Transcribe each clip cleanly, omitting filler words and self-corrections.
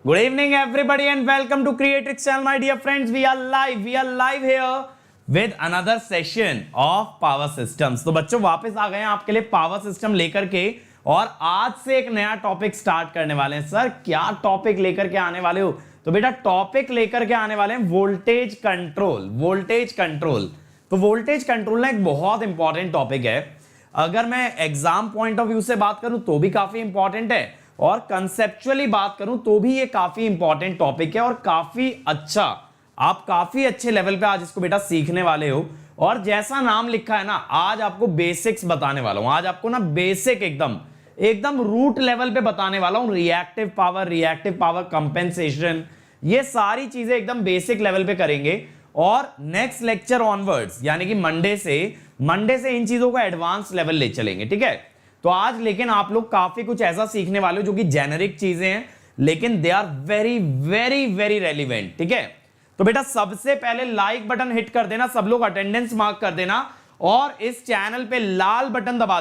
Good evening, everybody, and welcome to Creatrix channel, my dear friends. We are live here with another session of Power Systems. तो बच्चों वापस आ गए हैं आपके लिए पावर सिस्टम लेकर के, और आज से एक नया टॉपिक स्टार्ट करने वाले हैं। सर क्या टॉपिक लेकर के आने वाले हो? तो बेटा टॉपिक लेकर के आने वाले हैं वोल्टेज कंट्रोल। वोल्टेज कंट्रोल, तो वोल्टेज कंट्रोल ना एक बहुत इंपॉर्टेंट टॉपिक है। अगर मैं एग्जाम पॉइंट ऑफ व्यू से बात करूं तो भी काफी इंपॉर्टेंट है, और कंसेप्चुअली बात करूं तो भी ये काफी इंपॉर्टेंट टॉपिक है, और काफी अच्छा, आप काफी अच्छे लेवल पे आज इसको बेटा सीखने वाले हो। और जैसा नाम लिखा है ना, आज आपको बेसिक्स बताने वाला हूं। आज आपको ना बेसिक एकदम रूट लेवल पे बताने वाला हूं। रिएक्टिव पावर, कंपेंसेशन, ये सारी चीजें एकदम बेसिक लेवल पे करेंगे। और नेक्स्ट लेक्चर ऑनवर्ड्स यानी कि मंडे से इन चीजों को एडवांस लेवल ले चलेंगे, ठीक है। तो आज लेकिन आप लोग काफी कुछ ऐसा सीखने वाले हो जो कि जेनेरिक चीजें हैं, लेकिन they are very very very relevant, ठीक है। तो बेटा सबसे पहले लाइक बटन हिट कर देना, सब लोग अटेंडेंस मार्क कर देना, और इस चैनल पे लाल बटन दबा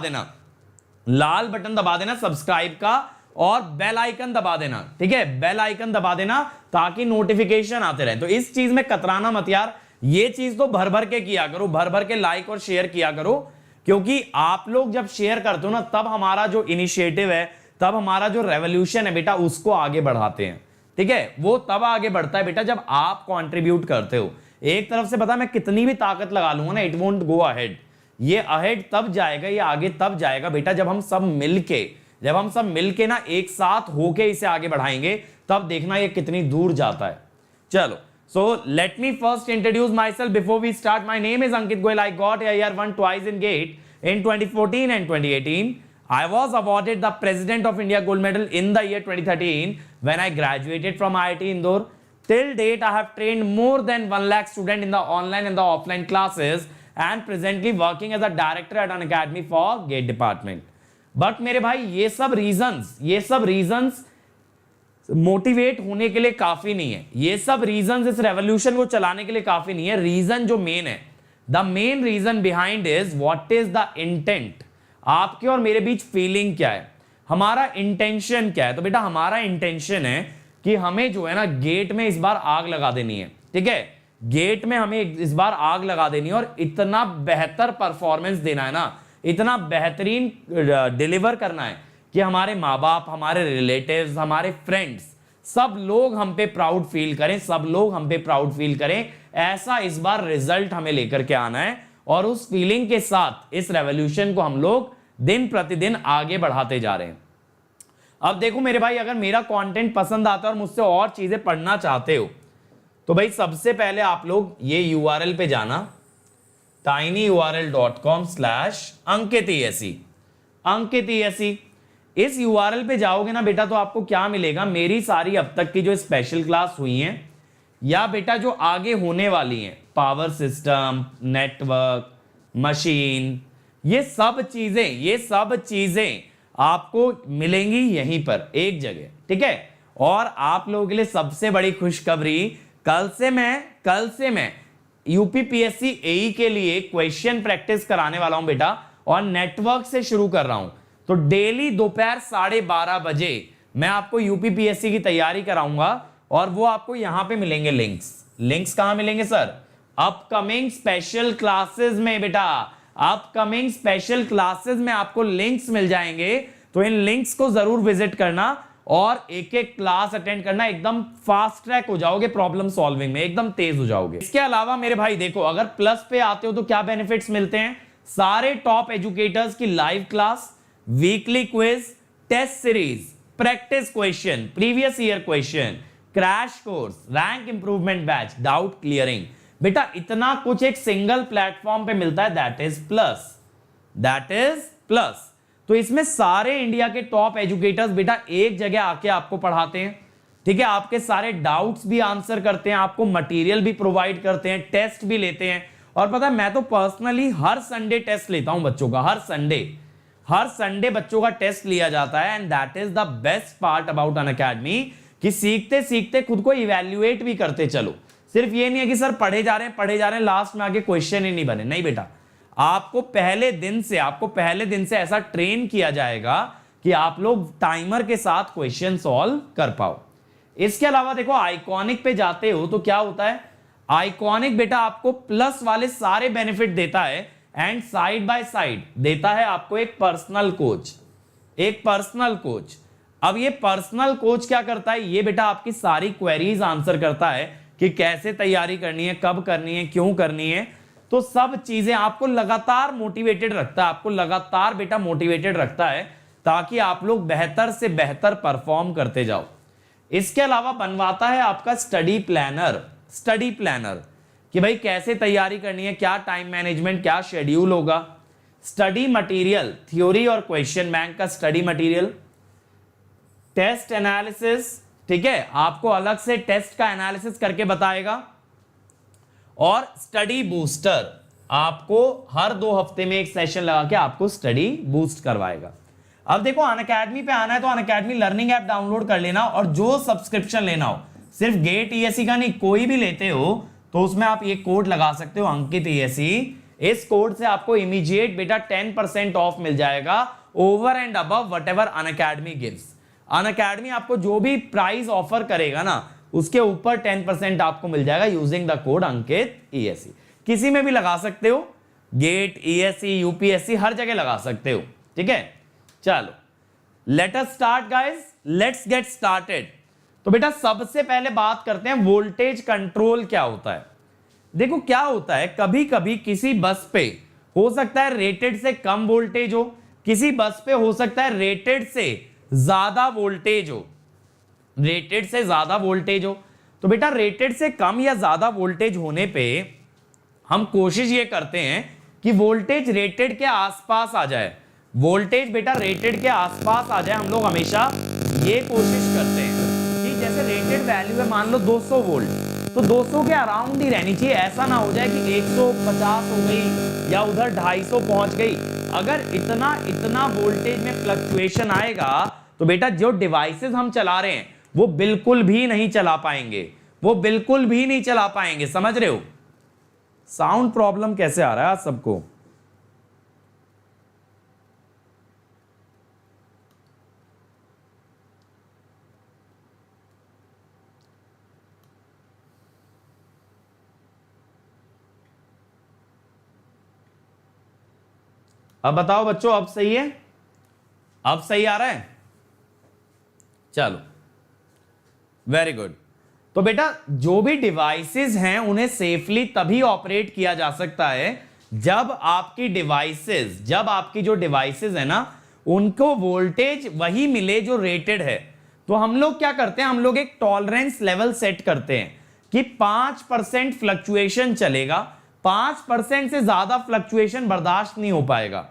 देना सब्सक्राइब का, और बेल आइकन दबा देना, ठीक है। बेल आइकन दबा देना ताकि नोटिफिकेशन आते रहे। तो इस चीज में कतराना मत यार, ये चीज तो भर भर के किया करो, भर भर के लाइक और शेयर किया करो, क्योंकि आप लोग जब शेयर करते हो ना, तब हमारा जो इनिशिएटिव है, तब हमारा जो रेवोल्यूशन है बेटा, उसको आगे बढ़ाते हैं, ठीक है। वो तब आगे बढ़ता है बेटा जब आप कंट्रीब्यूट करते हो। एक तरफ से पता मैं कितनी भी ताकत लगा लूंगा ना, इट वोंट गो अहेड। ये अहेड तब जाएगा, ये आगे तब जाएगा बेटा जब हम सब मिलके ना एक साथ होके इसे आगे बढ़ाएंगे, तब देखना ये कितनी दूर जाता है। चलो, so let me first introduce myself before we start. My name is Ankit Goyal. I got a year one twice in GATE in 2014 and 2018. I was awarded the President of India Gold Medal in the year 2013 when I graduated from IIT Indore. Till date, I have trained more than 1 lakh students in the online and the offline classes, and presently working as a director at an academy for GATE department. But मेरे भाई ये सब reasons motivate होने के लिए काफी नहीं है। ये सब रीजन इस रेवोल्यूशन को चलाने के लिए काफी नहीं है। रीजन जो मेन है, the main reason behind is what is the intent. आपके और मेरे बीच फीलिंग क्या है, हमारा इंटेंशन क्या है। तो बेटा हमारा इंटेंशन है कि हमें जो है ना गेट में इस बार आग लगा देनी है, ठीक है। गेट में हमें इस बार आग लगा देनी है, और इतना बेहतर परफॉर्मेंस देना है ना, इतना बेहतरीन डिलीवर करना है कि हमारे माँ बाप, हमारे रिलेटिव्स, हमारे फ्रेंड्स, सब लोग हम पे प्राउड फील करें। ऐसा इस बार रिजल्ट हमें लेकर के आना है, और उस फीलिंग के साथ इस रेवोल्यूशन को हम लोग दिन प्रतिदिन आगे बढ़ाते जा रहे हैं। अब देखो मेरे भाई, अगर मेरा कंटेंट पसंद आता है और मुझसे और चीजें पढ़ना चाहते हो, तो भाई सबसे पहले आप लोग ये URL पे जाना, tinyurl.com/ankit इस URL पे जाओगे ना बेटा, तो आपको क्या मिलेगा, मेरी सारी अब तक की जो स्पेशल क्लास हुई हैं, या बेटा जो आगे होने वाली हैं, पावर सिस्टम, नेटवर्क, मशीन, ये सब चीजें आपको मिलेंगी यहीं पर एक जगह, ठीक है। और आप लोगों के लिए सबसे बड़ी खुशखबरी, कल से मैं UPPSC AE के लिए क्वेश्चन प्रैक्टिस कराने वाला हूं बेटा, और नेटवर्क से शुरू कर रहा हूं। तो डेली दोपहर 12:30 बजे मैं आपको UPPSC की तैयारी कराऊंगा, और वो आपको यहां पे मिलेंगे लिंक्स कहां मिलेंगे सर? अपकमिंग स्पेशल क्लासेस में बेटा, अपकमिंग स्पेशल क्लासेस में आपको लिंक्स मिल जाएंगे। तो इन लिंक्स को जरूर विजिट करना, और एक एक क्लास अटेंड करना, एकदम फास्ट ट्रैक हो जाओगे प्रॉब्लम सॉल्विंग में, एकदम तेज हो जाओगे। इसके अलावा मेरे भाई देखो, अगर प्लस पे आते हो तो क्या बेनिफिट्स मिलते हैं? सारे टॉप एजुकेटर्स की live class, weekly quiz, test series, practice question, previous year question, crash course, rank improvement batch, doubt clearing, बेटा इतना कुछ एक सिंगल प्लेटफॉर्म पे मिलता है। That is plus. तो इसमें सारे इंडिया के टॉप एजुकेटर्स बेटा एक जगह आके आपको पढ़ाते हैं, ठीक है। आपके सारे डाउट्स भी आंसर करते हैं, आपको मटेरियल भी प्रोवाइड करते हैं, टेस्ट भी लेते हैं। और पता है मैं तो पर्सनली हर संडे टेस्ट लेता हूं बच्चों का, हर संडे बच्चों का टेस्ट लिया जाता है। And that is the best part about Unacademy, कि सीखते सीखते खुद को इवैल्यूएट भी करते चलो। सिर्फ ये नहीं है कि सर पढ़े जा रहे हैं, लास्ट में आगे क्वेश्चन ही नहीं बने, नहीं बेटा। आपको पहले दिन से ऐसा ट्रेन किया जाएगा कि आप लोग टाइमर के साथ क्वेश्चन सॉल्व कर पाओ। इसके अलावा देखो आइकॉनिक पे जाते हो तो क्या होता है, आइकॉनिक बेटा आपको प्लस वाले सारे बेनिफिट देता है एंड साइड बाय साइड देता है आपको एक पर्सनल कोच, एक पर्सनल कोच। अब ये पर्सनल कोच क्या करता है, ये बेटा आपकी सारी क्वेरीज आंसर करता है कि कैसे तैयारी करनी है, कब करनी है, क्यों करनी है। तो सब चीजें आपको लगातार मोटिवेटेड रखता है, आपको लगातार बेटा मोटिवेटेड रखता है ताकि आप लोग बेहतर से बेहतर परफॉर्म करते जाओ। इसके अलावा बनवाता है आपका स्टडी प्लानर, स्टडी प्लानर कि भाई कैसे तैयारी करनी है, क्या टाइम मैनेजमेंट, क्या शेड्यूल होगा। स्टडी मटेरियल, थ्योरी और क्वेश्चन बैंक का स्टडी मटेरियल, टेस्ट एनालिसिस, ठीक है, आपको अलग से टेस्ट का एनालिसिस करके बताएगा, और स्टडी बूस्टर, आपको हर 2 हफ्ते में एक सेशन लगा के आपको स्टडी बूस्ट करवाएगा। अब देखो अनअकैडमी पे आना है तो अनअकैडमी लर्निंग ऐप डाउनलोड कर लेना, और जो सब्सक्रिप्शन लेना हो, सिर्फ गेट ईएससी का नहीं, कोई भी लेते हो तो उसमें आप ये कोड लगा सकते हो अंकित ईएससी। इस कोड से आपको इमीडिएट बेटा 10% ऑफ मिल जाएगा over and above whatever Unacademy gives. Unacademy आपको जो भी प्राइस ऑफर करेगा ना उसके ऊपर 10% आपको मिल जाएगा using the code Ankit ESC. किसी में भी लगा सकते हो, गेट, ईएससी, यूपीएससी, हर जगह लगा सकते हो, ठीक है। चलो let us start guys, let's get started. तो बेटा सबसे पहले बात करते हैं वोल्टेज कंट्रोल क्या होता है। देखो क्या होता है, कभी कभी किसी बस पे हो सकता है रेटेड से कम वोल्टेज हो, किसी बस पे हो सकता है रेटेड से ज्यादा वोल्टेज हो, रेटेड से ज्यादा वोल्टेज हो। तो बेटा रेटेड से कम या ज्यादा वोल्टेज होने पे हम कोशिश ये करते हैं कि वोल्टेज रेटेड के आसपास आ जाए, वोल्टेज बेटा रेटेड के आसपास आ जाए। हम लोग हमेशा ये कोशिश करते हैं कि जैसे रेटेड वैल्यू है मान लो 200 वोल्ट, तो 200 के अराउंड ही रहनी चाहिए, ऐसा ना हो जाए कि 150 हो गई या उधर 250 पहुंच गई। अगर इतना वोल्टेज में फ्लक्चुएशन आएगा तो बेटा जो डिवाइसेस हम चला रहे हैं वो बिल्कुल भी नहीं चला पाएंगे, वो बिल्कुल भी नहीं चला पाएंगे। समझ रहे हो? साउंड प्रॉब्लम कैसे आ रहा है आज सबको? अब बताओ बच्चों, अब सही है? अब सही आ रहा है? चलो वेरी गुड। तो बेटा जो भी डिवाइसेस हैं उन्हें सेफली तभी ऑपरेट किया जा सकता है जब आपकी जो डिवाइसेस है ना उनको वोल्टेज वही मिले जो रेटेड है। तो हम लोग क्या करते हैं, हम लोग एक टॉलरेंस लेवल सेट करते हैं कि 5% फ्लक्चुएशन चलेगा, 5% से ज्यादा फ्लक्चुएशन बर्दाश्त नहीं हो पाएगा।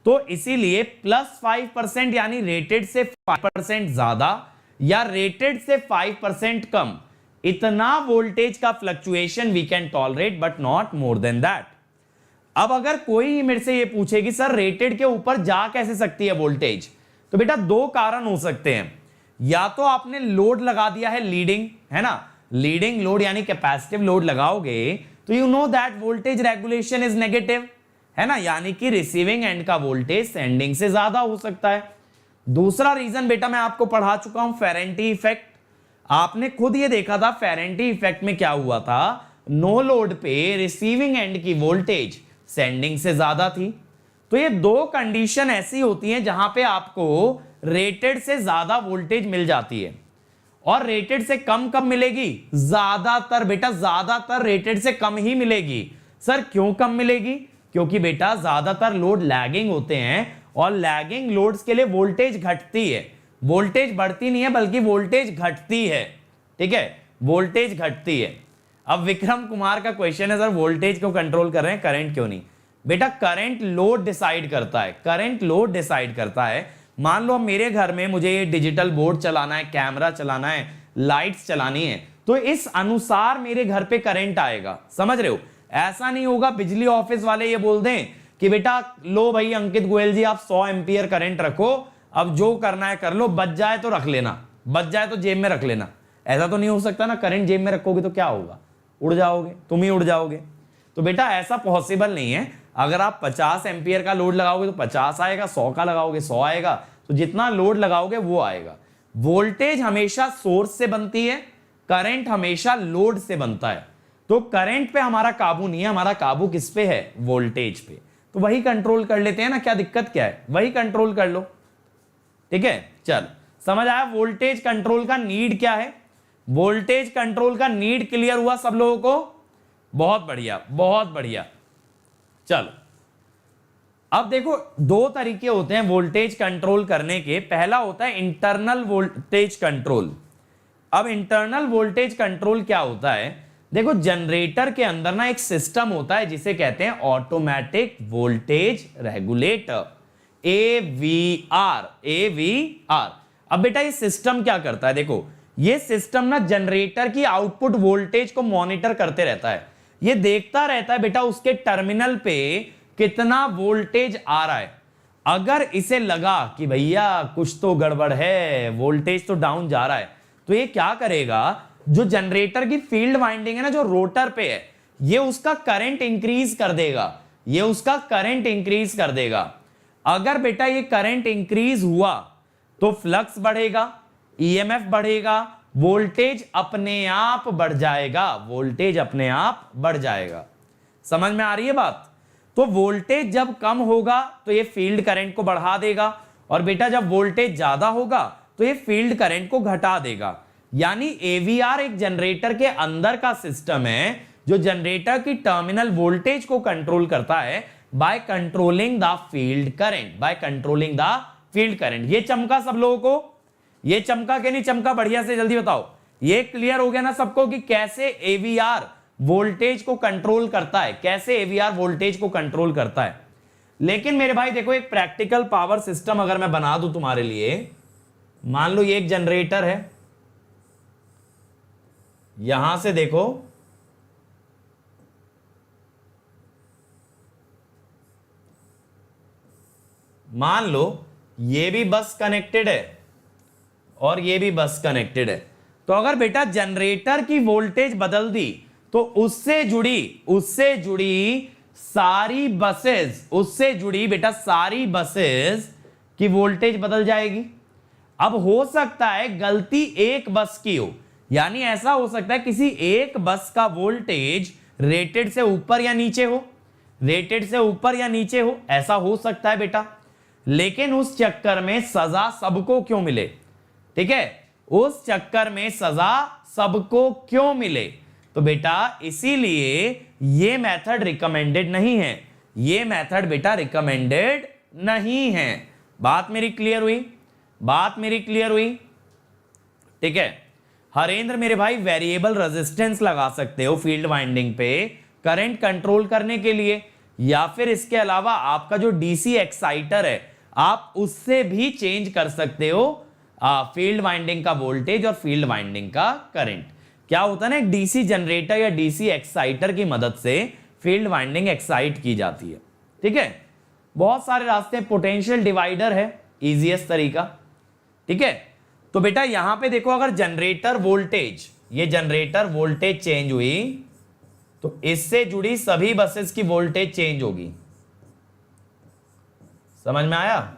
तो इसीलिए +5% यानी रेटेड से 5% ज्यादा या रेटेड से 5% कम, इतना वोल्टेज का fluctuation we can tolerate but not more than that. अब अगर कोई मेरे से ये पूछे कि सर रेटेड के ऊपर जा कैसे सकती है वोल्टेज, तो बेटा 2 कारण हो सकते हैं। या तो आपने लोड लगा दिया है लीडिंग, है ना, लीडिंग लोड यानी कैपेसिटिव लोड लगाओगे तो you know that voltage regulation is negative, है ना, यानी कि रिसीविंग एंड का वोल्टेज सेंडिंग से ज्यादा हो सकता है। दूसरा रीजन बेटा मैं आपको पढ़ा चुका हूं, फेरेंटी इफेक्ट। आपने खुद ये देखा था फेरेंटी इफेक्ट में क्या हुआ था, नो लोड पे रिसीविंग एंड की वोल्टेज सेंडिंग से ज्यादा थी। तो ये 2 कंडीशन ऐसी होती हैं जहां पे आपको रेटेड से ज्यादा वोल्टेज मिल जाती है, और रेटेड से कम कब मिलेगी? ज्यादातर बेटा ज्यादातर रेटेड से कम ही मिलेगी। सर क्यों कम मिलेगी? क्योंकि बेटा ज्यादातर लोड लैगिंग होते हैं और लैगिंग लोड्स के लिए वोल्टेज घटती है, वोल्टेज बढ़ती नहीं है बल्कि वोल्टेज घटती है, ठीक है, वोल्टेज घटती है। अब विक्रम कुमार का क्वेश्चन है सर वोल्टेज को कंट्रोल कर रहे हैं, करंट क्यों नहीं? बेटा करंट लोड डिसाइड करता है, करंट लोड डिसाइड करता है। मान लो अब मेरे घर में मुझे ये डिजिटल बोर्ड चलाना है, कैमरा चलाना है, लाइट्स चलानी है, तो इस अनुसार मेरे घर पे करंट आएगा। समझ रहे हो? ऐसा नहीं होगा बिजली ऑफिस वाले ये बोल दें कि बेटा लो भाई अंकित गोयल जी आप 100 एम्पियर करंट रखो, अब जो करना है कर लो, बच जाए तो रख लेना, बच जाए तो जेब में रख लेना। ऐसा तो नहीं हो सकता ना, करंट जेब में रखोगे तो क्या होगा? उड़ जाओगे, तुम ही उड़ जाओगे। तो बेटा ऐसा पॉसिबल नहीं है। अगर आप 50 एम्पियर का लोड लगाओगे तो 50 आएगा, 100 का लगाओगे 100 आएगा, तो जितना लोड लगाओगे वो आएगा। वोल्टेज हमेशा सोर्स से बनती है, करंट हमेशा लोड से बनता है। तो करंट पे हमारा काबू नहीं है, हमारा काबू किस पे है? वोल्टेज पे। तो वही कंट्रोल कर लेते हैं ना, क्या दिक्कत क्या है, वही कंट्रोल कर लो। ठीक है, चल समझ आया वोल्टेज कंट्रोल का नीड क्या है? वोल्टेज कंट्रोल का नीड क्लियर हुआ सब लोगों को? बहुत बढ़िया, बहुत बढ़िया। चलो अब देखो, दो तरीके होते हैं वोल्टेज कंट्रोल करने के। पहला होता है इंटरनल वोल्टेज कंट्रोल। अब इंटरनल वोल्टेज कंट्रोल क्या होता है? देखो, जनरेटर के अंदर ना एक सिस्टम होता है जिसे कहते हैं automatic voltage regulator, AVR। AVR। अब बेटा ये सिस्टम क्या करता है? देखो, ये सिस्टम ना जनरेटर की आउटपुट वोल्टेज को मॉनिटर करते रहता है। ये देखता रहता है बेटा उसके टर्मिनल पे कितना वोल्टेज आ रहा है। अगर इसे लगा कि भैया कुछ तो गड़बड़ है, वोल्टेज तो डाउन जा रहा है, तो ये क्या करेगा? जो जनरेटर की फील्ड वाइंडिंग है ना, जो रोटर पे है, ये उसका करंट इंक्रीज कर देगा। ये उसका करंट इंक्रीज कर देगा। अगर बेटा ये करंट इंक्रीज हुआ तो फ्लक्स बढ़ेगा, EMF बढ़ेगा, वोल्टेज अपने आप बढ़ जाएगा। वोल्टेज अपने आप बढ़ जाएगा। समझ में आ रही है बात? तो वोल्टेज जब कम होगा तो ये फील्ड करंट को बढ़ा देगा, और बेटा जब वोल्टेज ज्यादा होगा तो ये फील्ड करंट को घटा देगा। यानी AVR एक जनरेटर के अंदर का सिस्टम है जो जनरेटर की टर्मिनल वोल्टेज को कंट्रोल करता है by controlling the field current. By controlling the field current. ये चमका सब लोगों को? ये चमका के नहीं चमका? बढ़िया से जल्दी बताओ। ये क्लियर हो गया ना सबको कि कैसे AVR वोल्टेज को कंट्रोल करता है, कैसे AVR वोल्टेज को कंट्रोल करता है। लेकिन मेरे भाई देखो, एक प्रैक्टिकल पावर सिस्टम अगर मैं बना दूं तुम्हारे लिए, मान लो ये एक जनरेटर है, यहां से देखो मान लो ये भी बस कनेक्टेड है और ये भी बस कनेक्टेड है। तो अगर बेटा जनरेटर की वोल्टेज बदल दी तो उससे जुड़ी सारी बसेस, उससे जुड़ी बेटा सारी बसेस की वोल्टेज बदल जाएगी। अब हो सकता है गलती एक बस की हो, यानी ऐसा हो सकता है किसी एक बस का वोल्टेज रेटेड से ऊपर या नीचे हो, रेटेड से ऊपर या नीचे हो, ऐसा हो सकता है बेटा। लेकिन उस चक्कर में सजा सबको क्यों मिले? ठीक है, उस चक्कर में सजा सबको क्यों मिले? तो बेटा इसीलिए ये मेथड रिकमेंडेड नहीं है। ये मेथड बेटा रिकमेंडेड नहीं है। बात मेरी क्लियर हुई? बात मेरी क्लियर हुई? ठीक है हरेंद्र मेरे भाई, वेरिएबल रेजिस्टेंस लगा सकते हो फील्ड वाइंडिंग पे करंट कंट्रोल करने के लिए, या फिर इसके अलावा आपका जो डीसी एक्साइटर है आप उससे भी चेंज कर सकते हो फील्ड वाइंडिंग का वोल्टेज और फील्ड वाइंडिंग का करंट। क्या होता है ना, एक डीसी जनरेटर या डीसी एक्साइटर की मदद से फील्ड वाइंडिंग एक्साइट की जाती है। ठीक है, बहुत सारे रास्ते, पोटेंशियल डिवाइडर है इजीएस्ट तरीका। ठीक है, तो बेटा यहां पे देखो, अगर जनरेटर वोल्टेज, ये जनरेटर वोल्टेज चेंज हुई तो इससे जुड़ी सभी बसेस की वोल्टेज चेंज होगी। समझ में आया?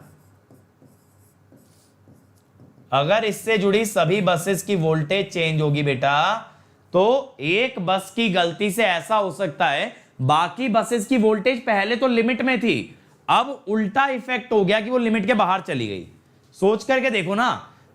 अगर इससे जुड़ी सभी बसेस की वोल्टेज चेंज होगी बेटा, तो एक बस की गलती से ऐसा हो सकता है बाकी बसेस की वोल्टेज पहले तो लिमिट में थी, अब उल्टा इफेक्ट हो गया कि वो लिमिट के बाहर चली गई। सोच करके देखो ना,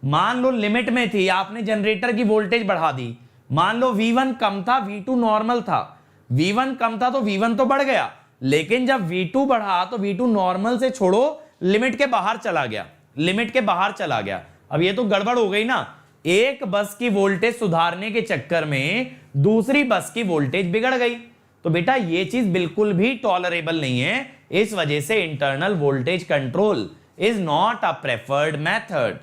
मान लो लिमिट में थी, आपने जनरेटर की वोल्टेज बढ़ा दी, मान लो V1 कम था, V2 नॉर्मल था। V1 कम था तो V1 तो बढ़ गया, लेकिन जब V2 बढ़ा तो V2 नॉर्मल से छोड़ो लिमिट के बाहर चला गया, लिमिट के बाहर चला गया। अब ये तो गड़बड़ हो गई ना, एक बस की वोल्टेज सुधारने के चक्कर में दूसरी बस की वोल्टेज बिगड़ गई। तो बेटा ये चीज बिल्कुल भी टॉलरेबल नहीं है। इस वजह से internal voltage control is not a preferred method.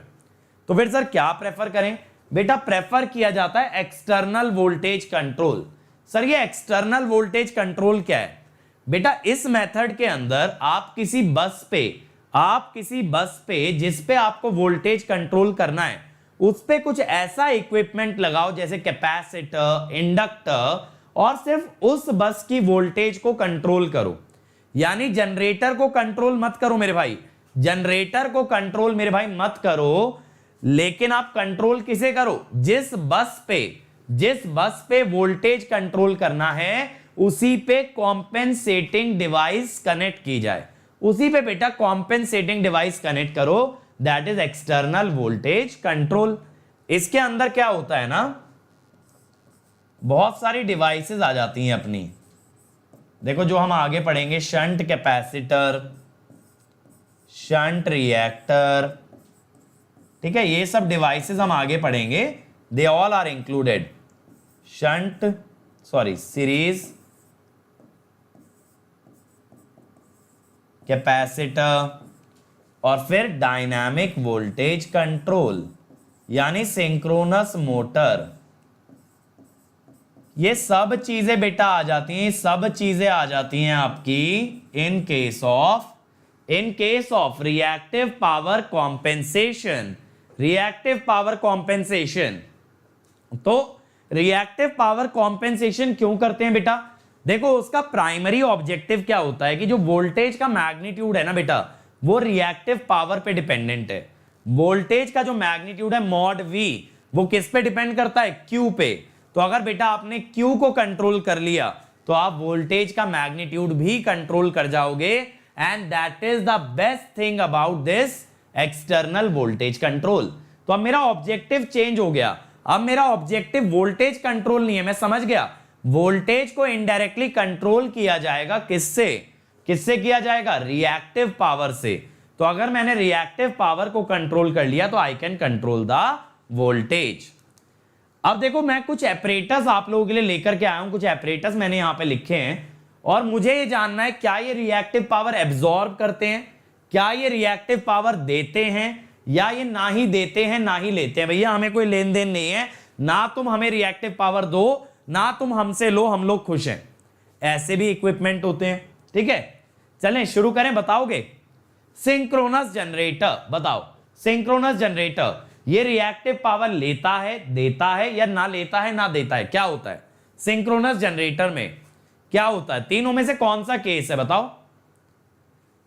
तो फिर सर क्या प्रेफर करें? बेटा प्रेफर किया जाता है एक्सटर्नल वोल्टेज कंट्रोल। सर ये एक्सटर्नल वोल्टेज कंट्रोल क्या है? बेटा इस मेथड के अंदर आप किसी बस पे जिस पे आपको वोल्टेज कंट्रोल करना है उस पे कुछ ऐसा इक्विपमेंट लगाओ जैसे कैपेसिटर, इंडक्टर, और सिर्फ उस बस की वोल्टेज को कंट्रोल करो। यानी जनरेटर को कंट्रोल मत करो मेरे भाई, जनरेटर को कंट्रोल मेरे भाई मत करो, लेकिन आप कंट्रोल किसे करो, जिस बस पे वोल्टेज कंट्रोल करना है उसी पे कॉम्पेंसेटिंग डिवाइस कनेक्ट की जाए, उसी पे बेटा कॉम्पेंसेटिंग डिवाइस कनेक्ट करो, that is external voltage control. इसके अंदर क्या होता है ना, बहुत सारी डिवाइसेस आ जाती हैं अपनी, देखो जो हम आगे पढ़ेंगे, शंट कैपेसिटर, शंट रिएक्टर, ठीक है, ये सब डिवाइसेस हम आगे पढ़ेंगे, they all are included, series capacitor, और फिर डायनामिक वोल्टेज कंट्रोल यानी सिंक्रोनस मोटर, ये सब चीजें बेटा आ जाती हैं, सब चीजें आ जाती हैं आपकी in case of reactive power compensation. Reactive power compensation, तो रिएक्टिव पावर कॉम्पेंसेशन क्यों करते हैं बेटा, देखो उसका प्राइमरी ऑब्जेक्टिव क्या होता है कि जो वोल्टेज का मैग्नीट्यूड है ना बेटा, वो रिएक्टिव पावर पे डिपेंडेंट है। वोल्टेज का जो मैग्नीट्यूड है मॉड वी, वो किस पे डिपेंड करता है, क्यू पे। तो अगर बेटा आपने क्यू को कंट्रोल कर लिया तो आप वोल्टेज का मैग्नीट्यूड भी कंट्रोल कर जाओगे, and that is the best thing about this external voltage control. तो अब मेरा ऑब्जेक्टिव चेंज हो गया, अब मेरा ऑब्जेक्टिव वोल्टेज कंट्रोल नहीं है, मैं समझ गया, वोल्टेज को इनडायरेक्टली कंट्रोल किया जाएगा, किससे किया जाएगा, रिएक्टिव पावर से। तो अगर मैंने रिएक्टिव पावर को कंट्रोल कर लिया तो I can control the voltage. अब देखो मैं कुछ एपरेटस आप लोगों के लिए लेकर के आया हूं, कुछ एपरेटस मैंने यहां पे लिखे हैं, और मुझे ये जानना है क्या ये रिएक्टिव पावर एब्जॉर्ब करते हैं, क्या ये रिएक्टिव पावर देते हैं, या ये ना ही देते हैं ना ही लेते हैं। भैया हमें कोई लेन देन नहीं है, ना तुम हमें रिएक्टिव पावर दो ना तुम हमसे लो, हम लोग खुश हैं। ऐसे भी इक्विपमेंट होते हैं, ठीक है। चलें शुरू करें, बताओगे। सिंक्रोनस जनरेटर, बताओ सिंक्रोनस जनरेटर ये रिएक्टिव पावर लेता है, देता है, या ना लेता है ना देता है, क्या होता है सिंक्रोनस जनरेटर में, क्या होता है, तीनों में से कौन सा केस है बताओ।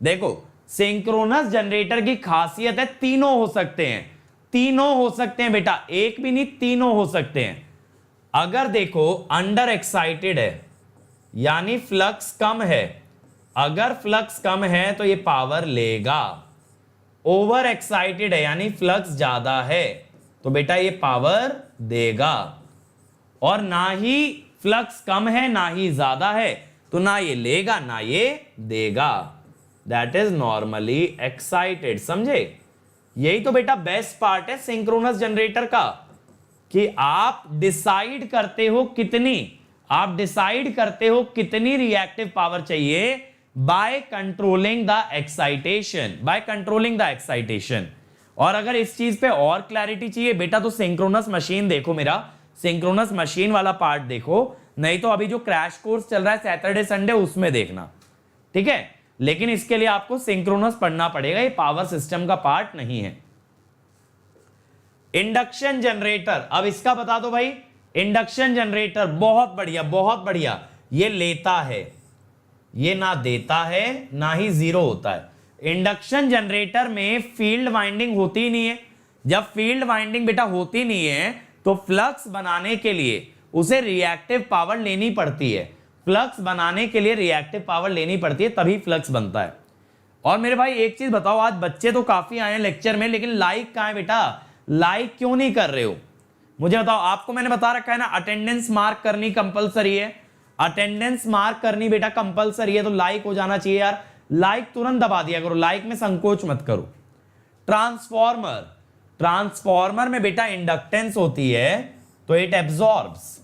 देखो सिंक्रोनस जनरेटर की खासियत है तीनों हो सकते हैं, तीनों हो सकते हैं बेटा, एक भी नहीं तीनों हो सकते हैं। अगर देखो अंडर एक्साइटेड है यानी फ्लक्स कम है, अगर फ्लक्स कम है तो ये पावर लेगा, ओवर एक्साइटेड है यानी फ्लक्स ज्यादा है तो बेटा ये पावर देगा, और ना ही फ्लक्स कम है ना ही ज्यादा है तो ना ये लेगा ना ये देगा, दैट इज नॉर्मली एक्साइटेड। समझे, यही तो बेटा बेस्ट पार्ट है सिंक्रोनस जनरेटर का, कि आप डिसाइड करते हो कितनी रिएक्टिव पावर चाहिए बाय कंट्रोलिंग द एक्साइटेशन। और अगर इस चीज पे और क्लैरिटी चाहिए बेटा तो सिंक्रोनस मशीन देखो, मेरा सिंक्रोनस मशीन वाला पार्ट देखो, नहीं तो अभी जो क्रैश कोर्स चल रहा है सैटरडे संडे उसमें देखना, ठीक है। लेकिन इसके लिए आपको सिंक्रोनस पढ़ना पड़ेगा, ये पावर सिस्टम का पार्ट नहीं है। इंडक्शन जनरेटर, अब इसका बता दो भाई। इंडक्शन जनरेटर बहुत बढ़िया, ये लेता है, ये ना देता है ना ही जीरो होता है। इंडक्शन जनरेटर में फील्ड वाइंडिंग होती ही नहीं है, जब फील्ड वाइंडिंग बेटा होती नहीं है तो फ्लक्स बनाने के लिए उसे रिएक्टिव पावर लेनी पड़ती है, फ्लक्स बनाने के लिए रिएक्टिव पावर लेनी पड़ती है, तभी फ्लक्स बनता है। और मेरे भाई एक चीज बताओ, आज बच्चे तो काफी आए हैं लेक्चर में, लेकिन लाइक कहां है बेटा, लाइक क्यों नहीं कर रहे हो मुझे बताओ। आपको मैंने बता रखा है ना अटेंडेंस मार्क करनी कंपलसरी है, अटेंडेंस मार्क करनी बेटा कंपलसरी है, तो लाइक हो जाना चाहिए यार, लाइक तुरंत दबा दिया करो, लाइक में संकोच मत करो। ट्रांसफॉर्मर में बेटा इंडक्टेंस होती है तो इट एब्जॉर्ब्स,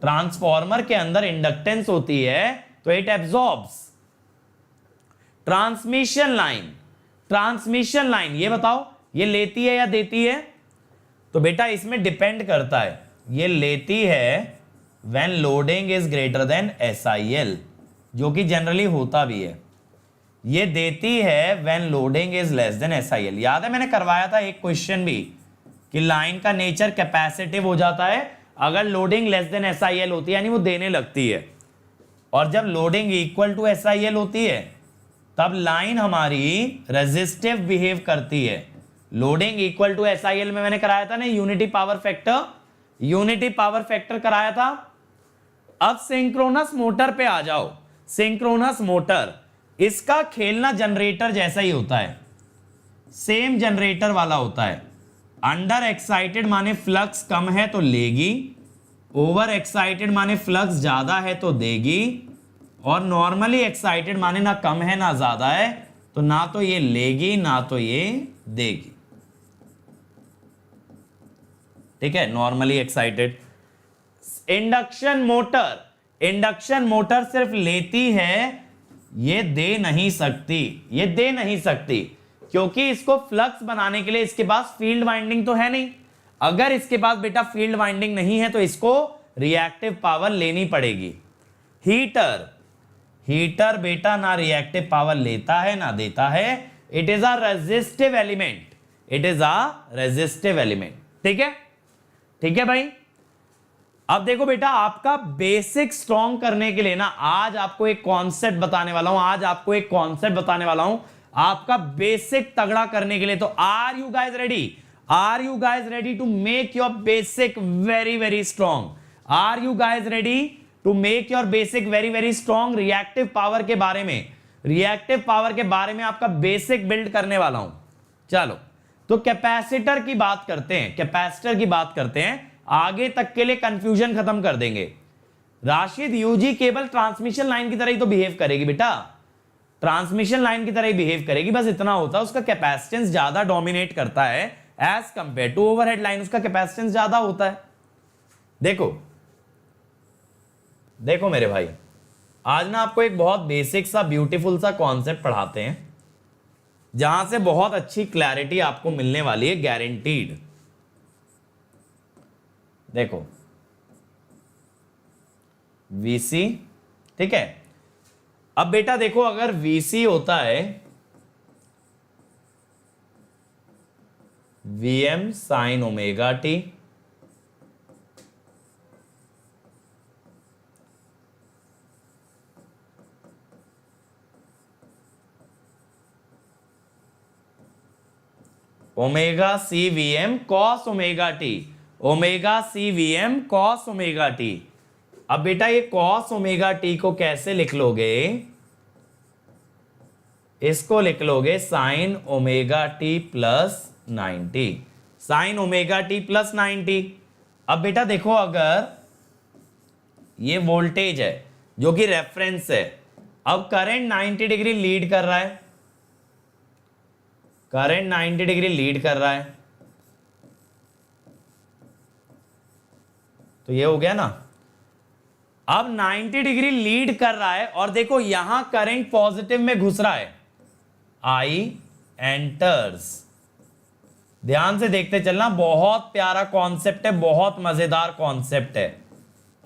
ट्रांसफॉर्मर के अंदर इंडक्टेंस होती है तो इट एब्जॉर्ब्स। ट्रांसमिशन लाइन ये बताओ ये लेती है या देती है, तो बेटा इसमें डिपेंड करता है, ये लेती है when loading is greater than SIL, जो कि जनरली होता भी है, ये देती है when loading is less than SIL। याद है मैंने करवाया था एक क्वेश्चन भी कि लाइन का नेचर कैपेसिटिव हो जाता है अगर लोडिंग लेस देन SIL होती है, यानी वो देने लगती है, और जब लोडिंग इक्वल टू SIL होती है तब लाइन हमारी रेजिस्टिव बिहेव करती है, लोडिंग इक्वल टू SIL में मैंने कराया था ना unity power factor, unity power factor कराया था। अब सिंक्रोनस मोटर पे आ जाओ। सिंक्रोनस मोटर, इसका खेलना जनरेटर जैसा ही होता है, सेम जनरेटर वाला होता है। अंडर एक्साइटेड माने फ्लक्स कम है तो लेगी, ओवर एक्साइटेड माने फ्लक्स ज्यादा है तो देगी, और नॉर्मली एक्साइटेड माने ना कम है ना ज्यादा है, तो ना तो ये लेगी ना तो ये देगी। ठीक है, normally excited. Induction motor, induction motor सिर्फ लेती है, ये दे नहीं सकती, ये दे नहीं सकती, क्योंकि इसको फ्लक्स बनाने के लिए इसके पास फील्ड वाइंडिंग तो है नहीं। अगर इसके पास बेटा फील्ड वाइंडिंग नहीं है तो इसको रिएक्टिव पावर लेनी पड़ेगी। हीटर, हीटर बेटा ना रिएक्टिव पावर लेता है ना देता है, it is a resistive element, it is a resistive element. ठीक है, ठीक है भाई। अब देखो बेटा, आपका बेसिक स्ट्रॉन्ग करने के लिए ना आज आपको एक कॉन्सेप्ट बताने वाला हूं, आज आपको एक कॉन्सेप्ट बताने वाला हूं आपका बेसिक तगड़ा करने के लिए। तो are you guys ready, are you guys ready to make your basic very very strong? Are you guys ready to make your basic very very strong? Reactive power के बारे में, रिएक्टिव पावर के बारे में आपका बेसिक बिल्ड करने वाला हूं। चलो, तो कैपेसिटर की बात करते हैं, कैपेसिटर की बात करते हैं, आगे तक के लिए कंफ्यूजन खत्म कर देंगे। Rashid, UG cable transmission line की तरह ही तो बिहेव करेगी बेटा, ट्रांसमिशन लाइन की तरह ही बिहेव करेगी, बस इतना होता है उसका कैपेसिटेंस ज्यादा डोमिनेट करता है as compare to overhead line, उसका कैपेसिटेंस ज्यादा होता है। देखो देखो मेरे भाई, आज ना आपको एक बहुत बेसिक सा ब्यूटीफुल सा कॉन्सेप्ट पढ़ाते हैं जहां से बहुत अच्छी क्लैरिटी आपको मिलने वाली है, गारंटीड। देखो VC, ठीक है। अब बेटा देखो, अगर VC होता है Vm sin omega T, omega C Vm cos omega T, omega C Vm cos omega T. अब बेटा ये cos ओमेगा टी को कैसे लिख लोगे? इसको लिख लोगे sign omega T plus 90, sign omega T plus 90। अब बेटा देखो, अगर ये वोल्टेज है जो कि रेफरेंस है, अब करंट 90 डिग्री लीड कर रहा है, करंट 90 डिग्री लीड कर रहा है, तो ये हो गया ना। अब 90 डिग्री लीड कर रहा है और देखो यहां करंट पॉजिटिव में घुस रहा है, I एंटर्स। ध्यान से देखते चलना, बहुत प्यारा कॉन्सेप्ट है, बहुत मजेदार कॉन्सेप्ट है।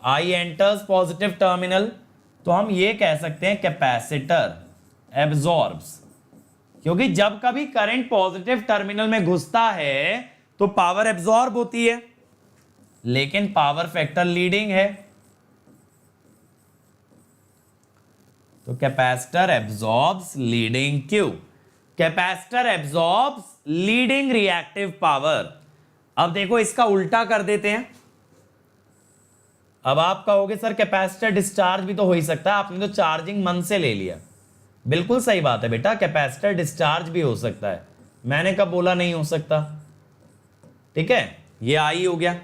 I एंटर्स पॉजिटिव टर्मिनल, तो हम ये कह सकते हैं कैपेसिटर एब्जॉर्ब्स, क्योंकि जब कभी करंट पॉजिटिव टर्मिनल में घुसता है तो पावर एब्जॉर्ब होती है, लेकिन पावर फैक्टर लीडिंग है, तो capacitor absorbs leading Q, capacitor absorbs leading reactive power. अब देखो इसका उल्टा कर देते हैं। अब आप कहोगे सर कैपेसिटर डिस्चार्ज भी तो हो ही सकता है, आपने तो चार्जिंग मन से ले लिया। बिल्कुल सही बात है बेटा, कैपेसिटर डिस्चार्ज भी हो सकता है, मैंने कब बोला नहीं हो सकता? ठीक है, ये आई हो गया।